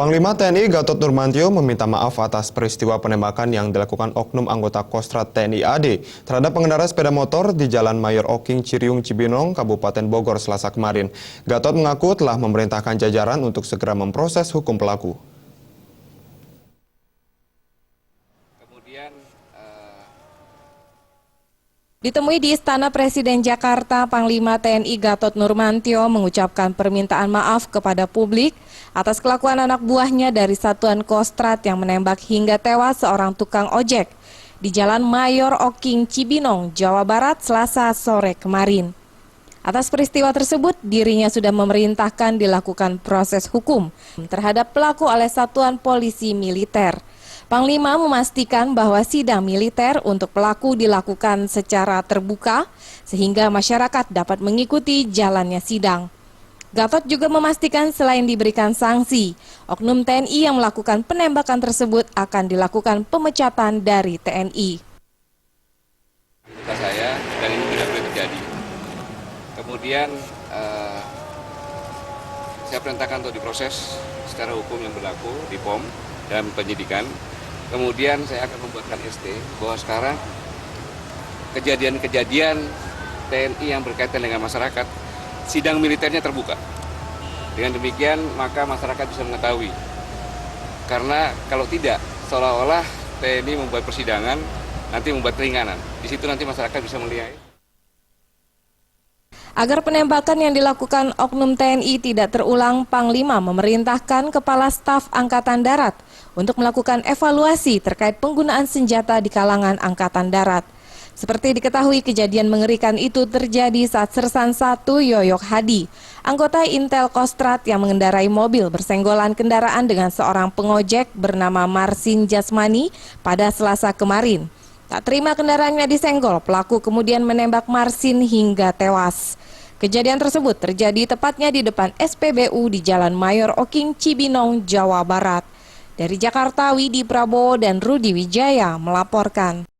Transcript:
Panglima TNI Gatot Nurmantio meminta maaf atas peristiwa penembakan yang dilakukan oknum anggota Kostrad TNI AD terhadap pengendara sepeda motor di Jalan Mayor Oking, Ciriung, Cibinong, Kabupaten Bogor, Selasa kemarin. Gatot mengaku telah memerintahkan jajaran untuk segera memproses hukum pelaku. Ditemui di Istana Presiden Jakarta, Panglima TNI Gatot Nurmantio mengucapkan permintaan maaf kepada publik atas kelakuan anak buahnya dari Satuan Kostrad yang menembak hingga tewas seorang tukang ojek di Jalan Mayor Oking, Cibinong, Jawa Barat, Selasa sore kemarin. Atas peristiwa tersebut, dirinya sudah memerintahkan dilakukan proses hukum terhadap pelaku oleh Satuan Polisi Militer. Panglima memastikan bahwa sidang militer untuk pelaku dilakukan secara terbuka sehingga masyarakat dapat mengikuti jalannya sidang. Gatot juga memastikan selain diberikan sanksi, oknum TNI yang melakukan penembakan tersebut akan dilakukan pemecatan dari TNI. Kata saya, dan ini tidak boleh terjadi. Kemudian saya perintahkan untuk diproses secara hukum yang berlaku di POM dan penyidikan. Kemudian saya akan membuatkan ST bahwa sekarang kejadian-kejadian TNI yang berkaitan dengan masyarakat, sidang militernya terbuka. Dengan demikian maka masyarakat bisa mengetahui. Karena kalau tidak, seolah-olah TNI membuat persidangan, nanti membuat keringanan. Di situ nanti masyarakat bisa melihat. Agar penembakan yang dilakukan oknum TNI tidak terulang, Panglima memerintahkan Kepala Staf Angkatan Darat untuk melakukan evaluasi terkait penggunaan senjata di kalangan Angkatan Darat. Seperti diketahui, kejadian mengerikan itu terjadi saat Sersan 1 Yoyok Hadi, anggota Intel Kostrad yang mengendarai mobil bersenggolan kendaraan dengan seorang pengojek bernama Marsin Jasmani pada Selasa kemarin. Tak terima kendaraannya disenggol, pelaku kemudian menembak Marsin hingga tewas. Kejadian tersebut terjadi tepatnya di depan SPBU di Jalan Mayor Oking, Cibinong, Jawa Barat. Dari Jakarta, Widi Prabowo dan Rudi Wijaya melaporkan.